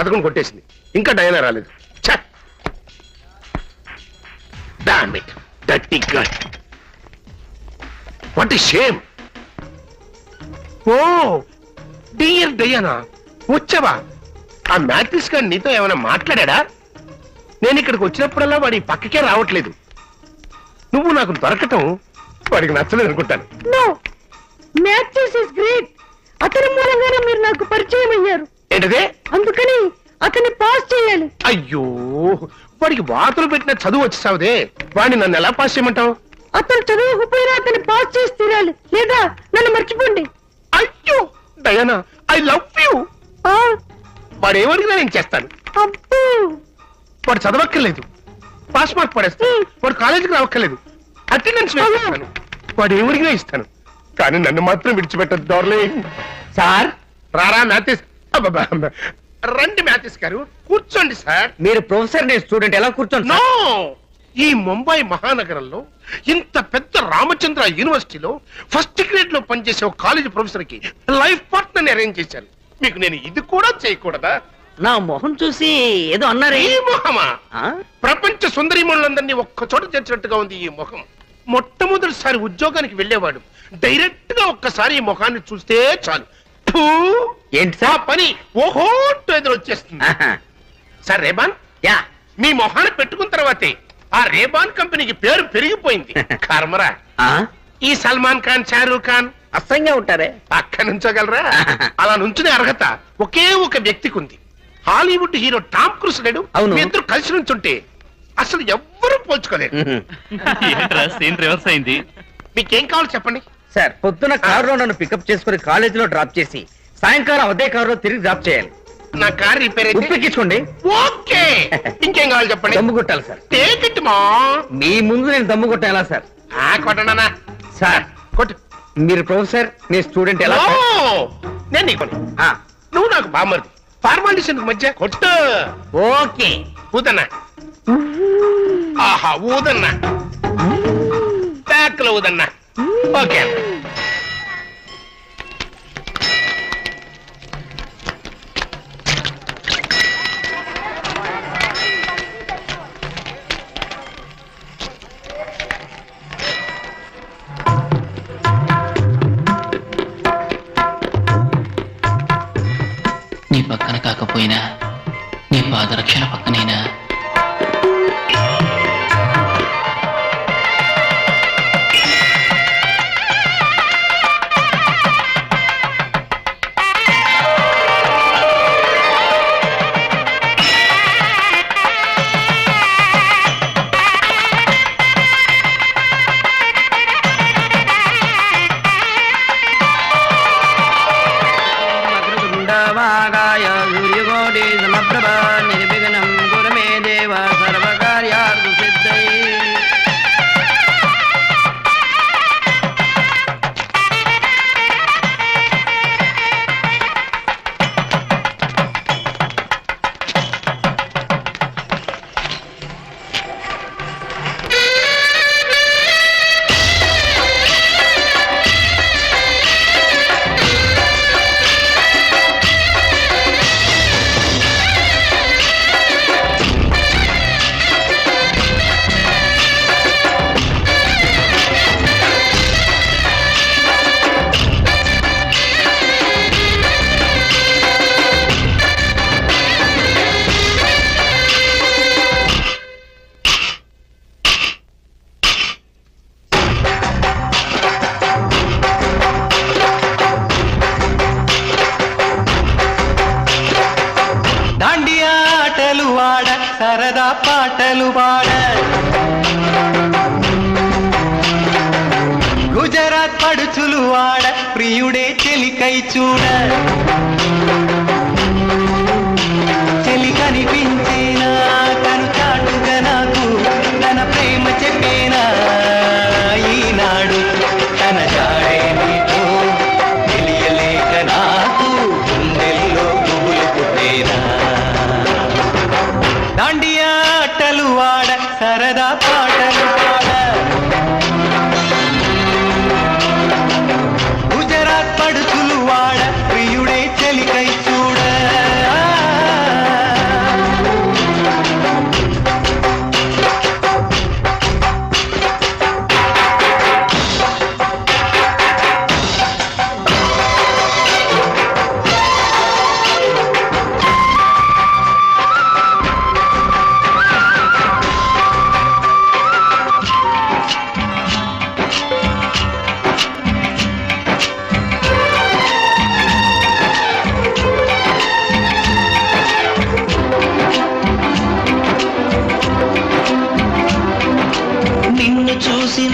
పదకొండు కొట్టేసింది, ఇంకా డయానా రాలేదు. Damn it, dirty gut. What a shame. Oh dear Diana, వచ్చావా? ఆ మ్యాట్రిక్స్ గారు నీతో ఏమైనా మాట్లాడా? నేను ఇక్కడికి వచ్చినప్పుడల్లా వాడి పక్కకే రావట్లేదు. నువ్వు నాకు దొరకటం వాడికి నచ్చలేదు అనుకుంటాను. No, matrix is great. అతని మూలంగానే మీరు నాకు పరిచయం అయ్యారు. ఏంటదే? అందుకని అతన్ని పాస్ చేయాలి. అయ్యో, వాడికి వార్తలు పెట్టిన చదువు వచ్చేసావుదే, వాడిని నన్ను ఎలా పాస్ చేయమంటావు? అతను చదువుకుపోయినా అతన్ని పాస్ చేసి తీరాలి, లేదా నన్ను మర్చిపోండి. అయ్యో డయానా, ఐ లవ్ యూ. ఆ, వాడు ఏమడిగినా నేను చేస్తాను. అబ్బో, వాడు చదవక్కర్లేదు, పాస్ మార్క్ పడేస్తాను. వాడు కాలేజీకి రావక్కర్లేదు, అటెండెన్స్ వేస్తాను. వాడు ఏమడిగినా ఇస్తాను, కానీ నన్ను మాత్రం విడిచిపెట్టదు. డార్లింగ్. సార్, రారా మ్యాథిస్. రండి మ్యాథిస్ గారు, కూర్చోండి సార్. మీరు ప్రొఫెసర్, నేను స్టూడెంట్, ఎలా కూర్చోండి? నో, ఈ ముంబై మహానగరంలో ఇంత పెద్ద రామచంద్ర యూనివర్సిటీలో ఫస్ట్ గ్రేడ్ లో పనిచేసే ఒక కాలేజీ ప్రొఫెసర్ కి లైఫ్ పార్ట్నర్ అరేంజ్ చేశాను. మీకు నేను ఇది కూడా చేయకూడదా? నా మొహం చూసి ఏదో అన్నారే. ఈ మొహమా? ప్రపంచ సుందరిమణులందరినీ ఒక్క చోట చేర్చినట్టుగా ఉంది ఈ మొహం. మొట్టమొదటిసారి ఉద్యోగానికి వెళ్ళేవాడు డైరెక్ట్ గా ఒక్కసారి ఈ ముఖాన్ని చూస్తే చాలు, ఏంటి ఆ సార్ పని ఓహో ఎదురొచ్చేస్తుంది. సార్ రేబాన్, యా, మీ మొహాన్ని పెట్టుకున్న తర్వాతే ఆ రేబాన్ కంపెనీకి పేరు పెరిగిపోయింది. కర్మరా, ఈ సల్మాన్ ఖాన్, షారూక్ ఖాన్ అసహ్యంగా ఉంటారే. పక్క నుంచోగలరా? అలా నుంచునే అర్హత ఒకే ఒక వ్యక్తికి ఉంది. హాలీవుడ్ హీరో టామ్ క్రూజ్ లేడు? అవును. మీ ఇద్దరు కలిసి నుంచుంటే అసలు ఎవ్వరూ పోల్చుకోలేరు. సీన్ రివర్స్ అయింది. మీకేం కావాలో చెప్పండి. సార్, పొద్దున కారులో నన్ను పికప్ చేసుకుని కాలేజీలో డ్రాప్ చేసి సాయంకాలం అదే కారులో తిరిగి డ్రాప్ చేయాలి. నా కార్ రిపేర్ అయితే ఉప్పెక్కించుకోండి. ఓకే. ఇంకేం కావాలి చెప్పండి. దమ్ము కొట్టాలి సార్. టేక్ ఇట్ మా. మీ ముందు నేను దమ్ము కొట్టాలా సార్? కొట్టనా సార్, కొట్టు. మీరు ప్రొఫెసర్, నేను స్టూడెంట్, ఎలా సార్? నేను నీకొని, ఆ, నువ్వు నాకు బామ్మర్ది. ఫార్మాలిటీస్ మధ్య కొట్టు. ఓకే. ఊదన్నా. ఆహా, ఊదన్నా. బ్యాక్ లో ఊదన్నా. ఓకే అన్న. నీ పక్కన కాకపోయినా నీ పాదరక్షణ పక్కనైనా సరదా పాటలు పాడ గుజరాత్ పడుచులు వాడ ప్రియుడే చెలికై చూడ చెలి కనిపించేనా తను చాటుగా నాకు తన ప్రేమ చెప్పేనా ఈనాడు తన జాడే నీతో తెలియలేక నాకు గుండెల్లో పువ్వులు పుట్టేనా దాండియా ఆటలు వాడ సరదా పాటలు పాడ గుజరాత్ పడుచులు వాడ ప్రియుడే చెలికై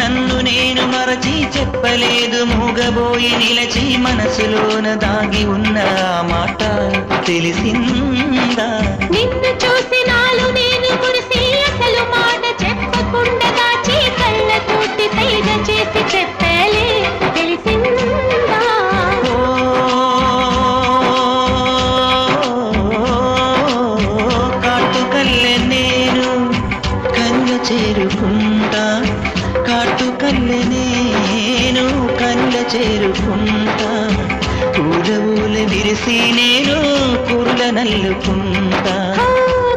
నన్ను నేను మరచి చెప్పలేదు మూగబోయి నిలచి మనసులోన దాగి ఉన్న ఆ మాట తెలిసిందా నిన్ను చూసి నాలు నేను కురిసి అసలు మాట చెప్పకుండా దాచి కళ్ళతోటి సైగ చేసి చెప్పలే తెలిసిందా కాటుకల్లె నేను కళ్ళ చేరుకుంటా కాటుకల్లె నేను కళ్ళ చేరుకుంటా ఊల ఊల విరిసి నేను కురుల నల్లుకుంటా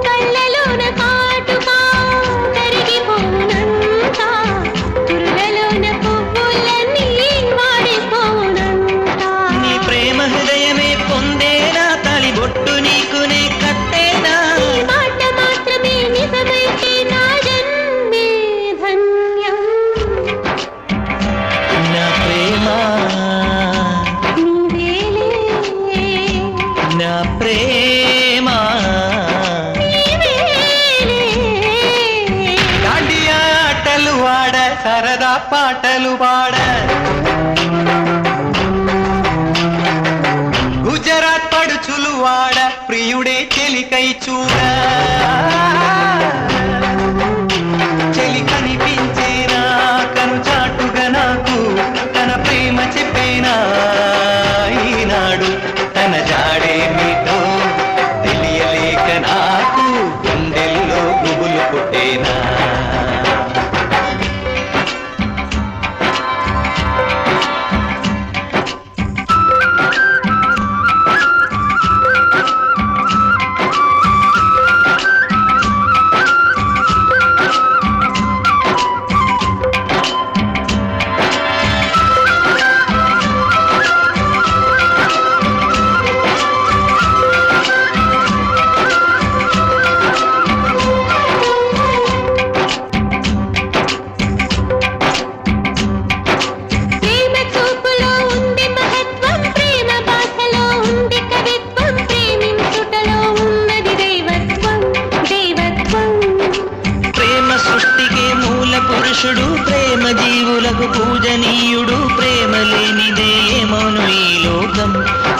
కళ్ళలోన కాటుకా కరిగిపోనంతా కురులలోన పువ్వులన్నీ వాడిపోనంతా నీ ప్రేమ హృదయమే పొందేనా తాళి బొట్టు నీకునే కట్టేనా ఈ మాట మాత్రమే నిజమైతే నా జన్మే ధన్యం నా ప్రేమ నీవేలే నా ప్రేమ నీవేలే దాండియా ఆటలు ఆడ సరదా పాటలు పాడ గుజరాత్ పడుచులు వాడ ప్రియుడే చెలికై చూడ చెలి కనిపించేనా కను చాటుగా నాకు తన ప్రేమ చెప్పేనా ఈనాడు తన జాడే మీతో తెలియలేక నాకు గుండెల్లో గుబులు పుట్టేనా ప్రేమ చూపులో ఉంది మహత్వం ప్రేమ భాషలో ఉంది కవిత్వం ప్రేమించుటలో ఉన్నది దైవత్వం దైవత్వం ప్రేమ సృష్టికే మూల పురుషుడు ప్రేమ జీవులకు పూజనీయుడు ప్రేమ లేనిదే మౌను ఈ లోకం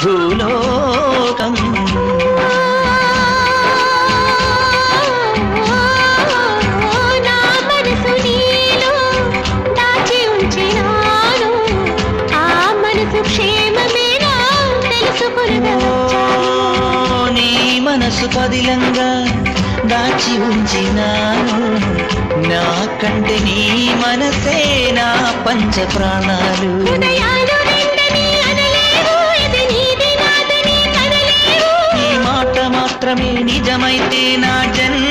భూలోకం నా మనసు నీలో దాచి ఉంచినాను ఆ మనసు క్షేమమేనా తెలుసుకునవచ్చాను నీ మనసు పదిలంగా దాచి ఉంచినాను నాకంటే నీ మనసే నా పంచ ప్రాణాలు హృదయాలు రెండని అనలేవు ఇది నీది నాదని కనలేవు ఈ మాట మాత్రమే నిజమైతే నా జన్మ